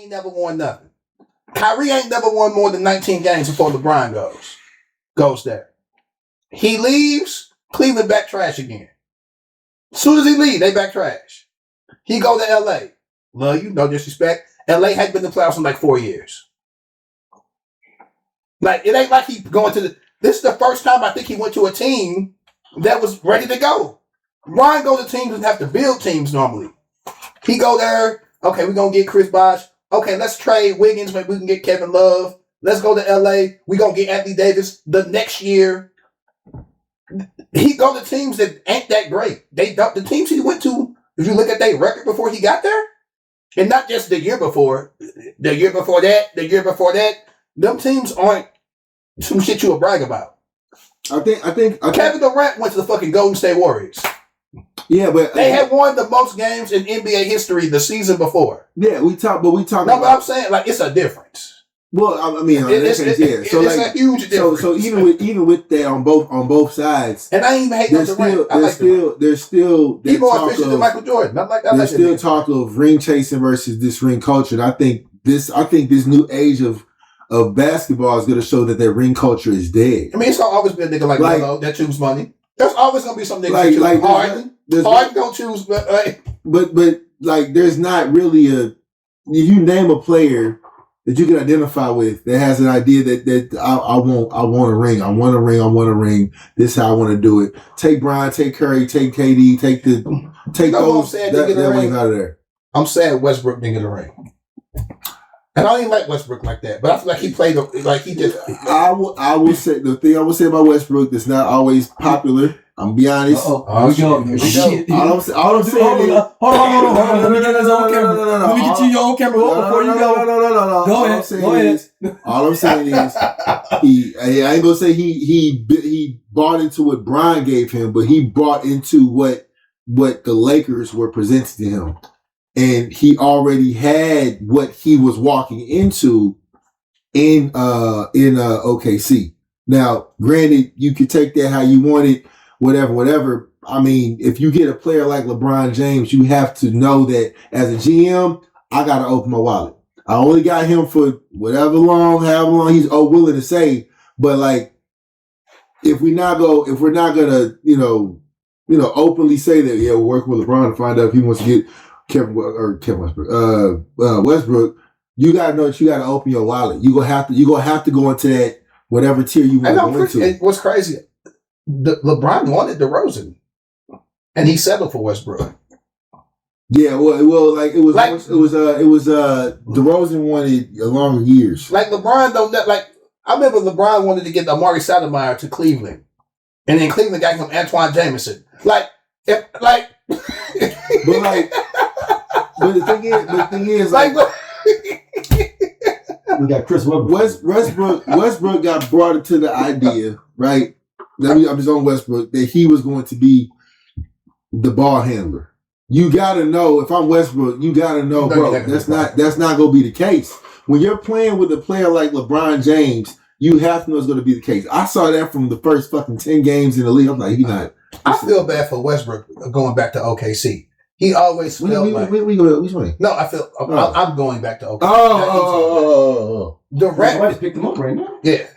ain't never won nothing. Kyrie ain't never won more than 19 games before LeBron goes there. He leaves, Cleveland back trash again. As soon as he leaves, they back trash. He go to LA. Love you, no disrespect. LA hadn't been in the playoffs in like 4 years. Like, it ain't like he going to this is the first time I think he went to a team that was ready to go. Ryan goes to teams and have to build teams normally. He go there, okay, we're going to get Chris Bosh. Okay, let's trade Wiggins, maybe we can get Kevin Love. Let's go to LA. We're going to get Anthony Davis the next year. He go to teams that ain't that great. The teams he went to, if you look at their record before he got there, and not just the year before that, them teams aren't some shit you would brag about. I think Kevin Durant went to the fucking Golden State Warriors. Yeah, but they had won the most games in NBA history the season before. Yeah, we talk. No, but I'm saying like it's a difference. Well, I mean, it's a huge difference. So even with that on both sides, and I ain't even hate there's still he's more efficient than Michael Jordan. Not like that. There's still talk of ring chasing versus this ring culture. And I think this new age of basketball is going to show that ring culture is dead. I mean, it's gonna always be a nigga like Melo that choose money. There's always gonna be some niggas that choose Harden. Harden don't choose, but like there's not really if you name a player that you can identify with that has an idea that I want a ring. I want a ring. This is how I want to do it. Take Brian, take Curry, take KD, take those that rings out of there. I'm sad Westbrook didn't get a ring. And I don't even like Westbrook like that, but I feel like he played like he just. I will say the thing I will say about Westbrook that's not always popular. I'm gonna be honest. All I'm saying is, hold on. Let me get you your own camera before you go. No. Go ahead. All I'm saying is, I ain't gonna say he bought into what Brian gave him, but he bought into what the Lakers were presenting to him. And he already had what he was walking into in OKC. Now, granted, you could take that how you want it, whatever. I mean, if you get a player like LeBron James, you have to know that as a GM, I got to open my wallet. I only got him for however long he's willing to say. But like, if we're not gonna, openly say that, yeah, we'll work with LeBron to find out if he wants to get Kevin Westbrook, you gotta know that you gotta open your wallet. You gonna have to go into that whatever tier you want to go into. And what's crazy, LeBron wanted DeRozan, and he settled for Westbrook. Yeah, well, like it was DeRozan wanted longer years. Like LeBron don't like. I remember LeBron wanted to get Amari Stoudemire to Cleveland, and then Cleveland got him Antoine Jameson. But the thing is, like we got Chris Westbrook. Westbrook got brought into the idea, right? I'm just on Westbrook, that he was going to be the ball handler. You gotta know, if I'm Westbrook, you gotta know, bro, that's not gonna be the case. When you're playing with a player like LeBron James, you have to know it's gonna be the case. I saw that from the first fucking 10 games in the league. I'm like, he's not. I feel bad for Westbrook going back to OKC. He always felt which one? No, I feel I'm going back to OKC. Oh. The Somebody's picked him up right now. Yeah.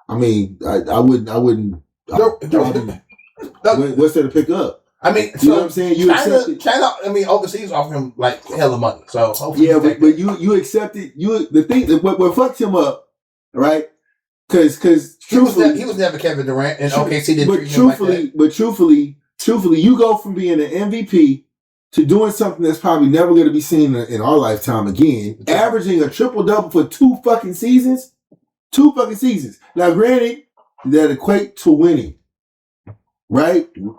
I mean, I wouldn't. What's there to pick up? I mean, you know what I'm saying? China. I mean, overseas offer him like hella money. So hopefully, but you accepted. The thing what fucked him up, right? Because he was never Kevin Durant, and OKC didn't treat him like that. But truthfully, you go from being an MVP to doing something that's probably never going to be seen in our lifetime again, averaging a triple-double for 2 fucking seasons. 2 fucking seasons. Now, granted, that equate to winning, right? You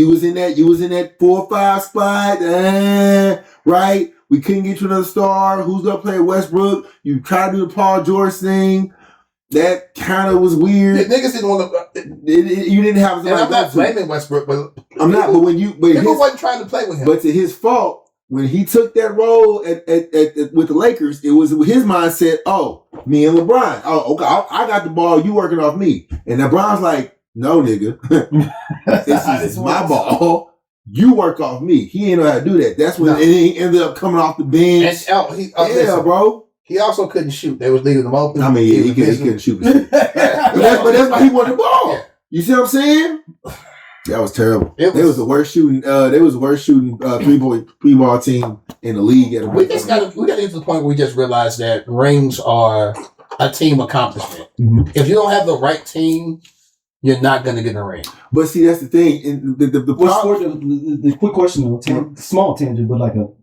was in that 4 or 5 spot, right? We couldn't get you another star. Who's gonna play Westbrook? You tried to do the Paul George thing. That kind of was weird. The niggas didn't want to. You didn't have. And I'm not blaming Westbrook, but I'm not. But when people wasn't trying to play with him. But to his fault, when he took that role with the Lakers, it was his mindset. Oh, me and LeBron. Oh, okay, I got the ball. You working off me. And LeBron's like, no, nigga, this is my ball. You work off me. He ain't know how to do that. That's when he ended up coming off the bench. And, bro. He also couldn't shoot. They was leaving him open. I mean, he couldn't shoot. but that's why he wanted the ball. Yeah. You see what I'm saying? That was terrible. They was the worst shooting. They was the worst shooting three-ball team in the league. We got to get to the point where we just realize that rings are a team accomplishment. Mm-hmm. If you don't have the right team, you're not going to get a ring. But see, that's the thing. And the quick question though, small tangent, but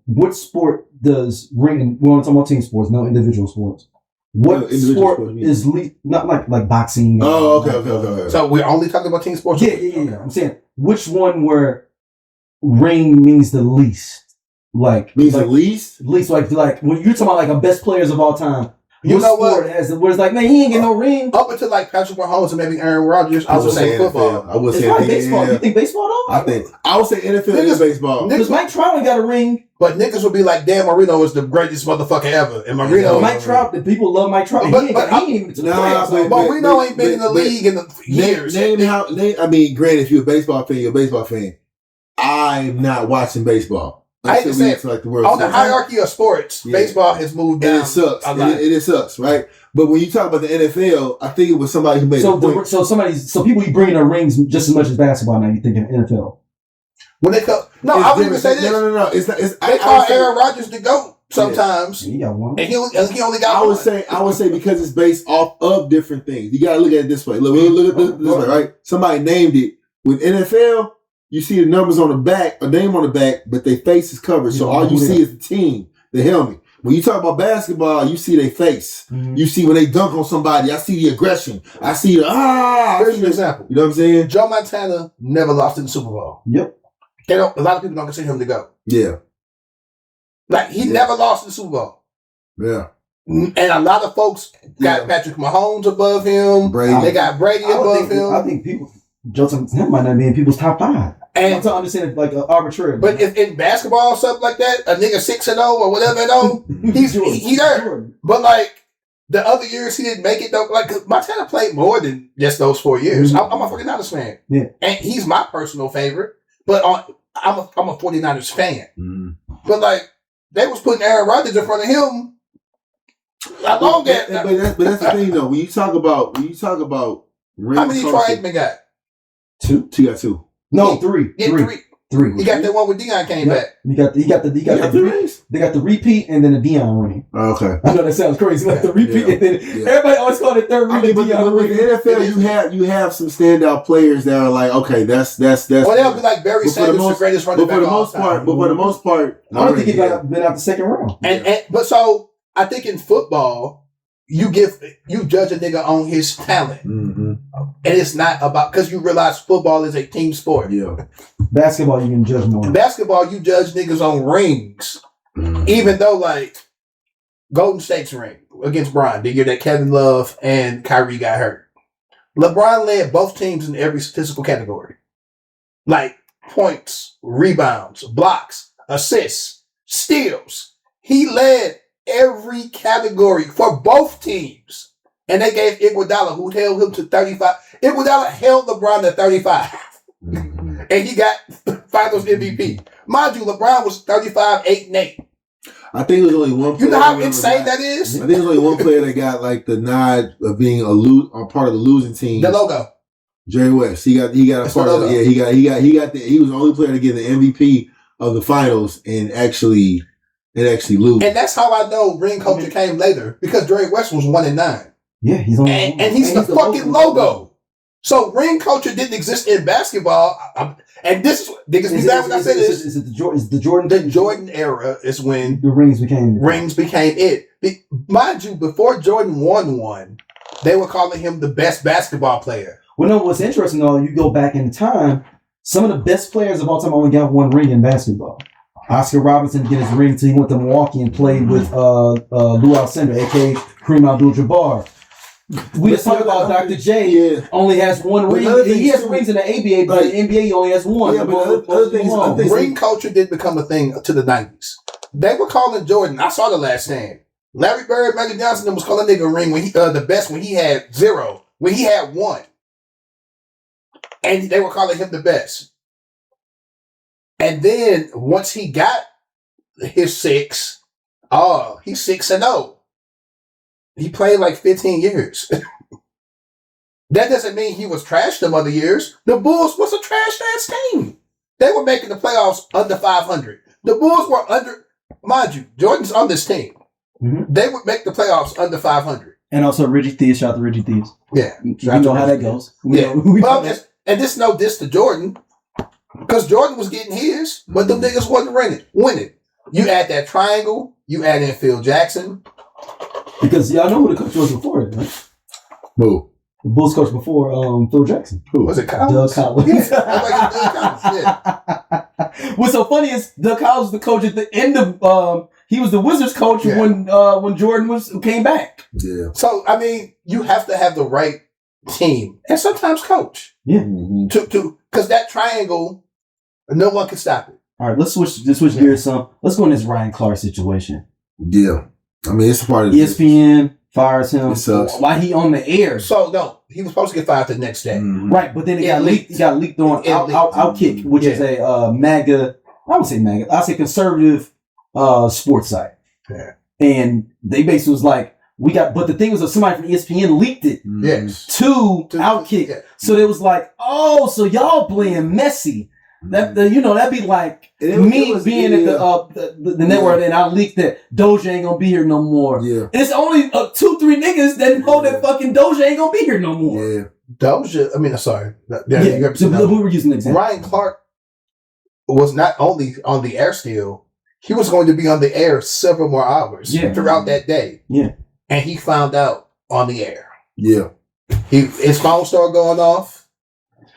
what sport does ring? We're talking about team sports, no individual sports. What sport is not like boxing? Oh, okay. So we're only talking about team sports? Yeah. I'm saying which one where ring means the least? The least? Least, like when you're talking about a best players of all time. You know what? Where it's man, he ain't get no ring. Up until Patrick Mahomes and maybe Aaron Rodgers, I would say football. I would say baseball. You think baseball though? I would say NFL is baseball. Because Mike Trout ain't got a ring. But niggas would be like, Dan Marino is the greatest motherfucker ever. And Marino, Mike Trout, the people love Mike Trout. But Marino ain't been in the league in years. Granted, if you're a baseball fan, you're a baseball fan. I'm not watching baseball. I hate to say it, on the hierarchy of sports, baseball has moved down. And it sucks. It sucks, right? But when you talk about the NFL, I think it was somebody who made so people you bring their rings just as much as basketball now. You think in NFL? When they come, I would even say this. No. They call Aaron Rodgers the GOAT sometimes. Yeah, he got one, and he only got one. I would say because it's based off of different things. You got to look at it this way. Look at this way, right? Somebody named it with NFL. You see the numbers on the back, a name on the back, but their face is covered. So all you see is the team, the helmet. When you talk about basketball, you see their face. Mm-hmm. You see when they dunk on somebody. I see the aggression. I see the Here's an example. You know what I'm saying? Joe Montana never lost in the Super Bowl. Yep. A lot of people don't consider him to go. Yeah. He never lost in the Super Bowl. Yeah. And a lot of folks got Patrick Mahomes above him. Brady. They got Brady above him. I think Joe Montana might not be in people's top 5. And to understand it arbitrary. But if in basketball or something like that, a nigga 6-0 or whatever he's there. But the other years he didn't make it though. Montana played more than just those 4 years. Mm-hmm. I'm a 49ers fan. Yeah. And he's my personal favorite. But I'm a 49ers fan. Mm-hmm. But they was putting Aaron Rodgers in front of him. But that's the thing though. When you talk about how many Troy Aikman got? 2. He got 2. No, 3. Yeah, 3. He got that one when Deion came back. He got the rings. They got the repeat and then the Deion ring. Oh, okay. I know that sounds crazy, the repeat and then everybody always called it third ring. But in the NFL, you have some standout players that are okay, that's. Well, they'll be like Barry Sanders, the greatest running back of all time. But for the most part, I don't think he been out the second round. But so I think in football, you judge a nigga on his talent. Mm-hmm. And it's not about, because you realize football is a team sport. Yeah. Basketball, you can judge more. Basketball, you judge niggas on rings. Mm-hmm. Even though, Golden State's ring against Bron, the year that Kevin Love and Kyrie got hurt. LeBron led both teams in every statistical category. Points, rebounds, blocks, assists, steals. He led every category for both teams. And they gave Iguodala, who held him to 35. Iguodala held LeBron to 35. Mm-hmm. And he got Finals MVP. Mind you, LeBron was 35, 8, and 8. I think it was only one player. You know how insane that is? I think it was only one player that got the nod of being a part of the losing team. The logo. Jerry West. He got a part of it. Yeah, he was the only player to get the MVP of the finals and actually lose. And that's how I know ring culture came later, because Jerry West was 1-9. Yeah, he's on and he's the fucking logo. So ring culture didn't exist in basketball. And this niggas be bad when I say this. Is the Jordan? The Jordan era is when the rings became it. Mind you, before Jordan won one, they were calling him the best basketball player. Well, no, what's interesting though, you go back in time, some of the best players of all time only got one ring in basketball. Oscar Robertson didn't get his ring until he went to Milwaukee and played with Lou Alcindor, aka Kareem Abdul-Jabbar. We just talked about Dr. J. Only has one ring. He has rings in the ABA, but in the NBA he only has one. Yeah, but other things, ring culture did become a thing to the 90s. They were calling Jordan. I saw The Last Stand. Larry Bird, Magic Johnson was calling nigga ring when he the best when he had 0, when he had 1, and they were calling him the best. And then once he got his 6, he's 6-0. He played like 15 years. That doesn't mean he was trash them other years. The Bulls was a trash ass team. They were making the playoffs under 500. The Bulls were under, mind you, Jordan's on this team. Mm-hmm. They would make the playoffs under 500. And also Reggie Theus, shout out to Reggie Theus. Yeah. You know how that goes. And this no diss to Jordan, because Jordan was getting his, but them niggas wasn't winning. You add that triangle, you add in Phil Jackson. Because y'all know who the coach was before, right? Who? The Bulls coach before Phil Jackson. Who? Was it Collins? Doug Collins. Yeah, Doug Collins. Yeah. What's so funny is Doug Collins was the coach at the end of he was the Wizards coach when Jordan came back. Yeah. So I mean, you have to have the right team and sometimes coach. Yeah. To because that triangle, no one can stop it. All right, let's switch gears some. Let's go in this Ryan Clark situation. Yeah. I mean, it's a part of ESPN fires him. It sucks. Why he on the air? So no, he was supposed to get fired the next day. Mm-hmm. Right, but then it got leaked. It got leaked on Outkick, which is a MAGA. I would say MAGA. I say conservative sports site. Yeah. And they basically was like, but the thing was that somebody from ESPN leaked it Yes. to Outkick. Yeah. So it was like, oh, so y'all playing messy. That'd be like me being at the network and I leaked that Doja ain't gonna be here no more. Yeah. And it's only 2-3 niggas that know that fucking Doja ain't gonna be here no more. Yeah. Doja, I mean, sorry. So we were using an example. Ryan Clark was not only on the air still, he was going to be on the air several more hours throughout that day. Yeah. And he found out on the air. Yeah. His phone started going off.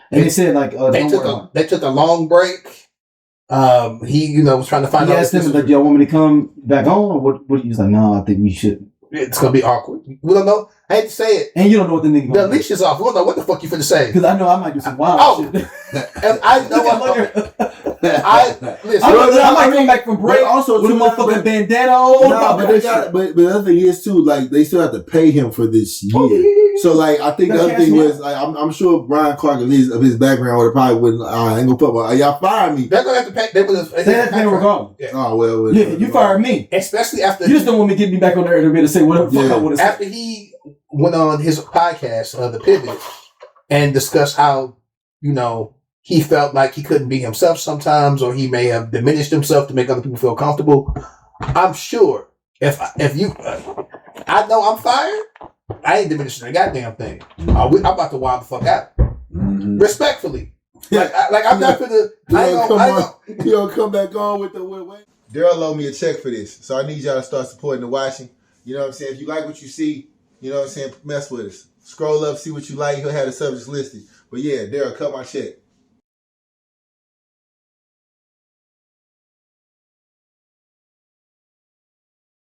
And they said like they took a long break. He was trying to find out. He asked them like, "Y'all want me to come back on?" Or what? He was like, "No, I think we should." It's gonna be awkward. We don't know. I hate to say it. And you don't know what the nigga. The leash is off. We don't know what the fuck you finna say. Because I know I might do some wild shit. And I know I might come back from break also with a motherfucking bandana on. But the other thing is too, like they still have to pay him for this year. So like I think the other thing was like I'm sure Brian Clark of his background would probably wouldn't I ain't gonna put my y'all fire me. They're gonna have to pay. They were gone. Yeah. Oh well. Yeah, you fired me. Especially after you just don't want me to get me back on there to be able to say whatever the fuck I want to say. After he went on his podcast, The Pivot, and discussed how he felt like he couldn't be himself sometimes, or he may have diminished himself to make other people feel comfortable. I'm sure if you, I know I'm fired. I ain't diminishing a goddamn thing. I'm about to wild the fuck out. Mm-hmm. Respectfully. Like I'm not gonna. You gonna come back on with the wait. Daryl owed me a check for this, so I need y'all to start supporting the watching. You know what I'm saying? If you like what you see, you know what I'm saying, mess with us. Scroll up, see what you like. He'll have the subjects listed. But yeah, Daryl, cut my check.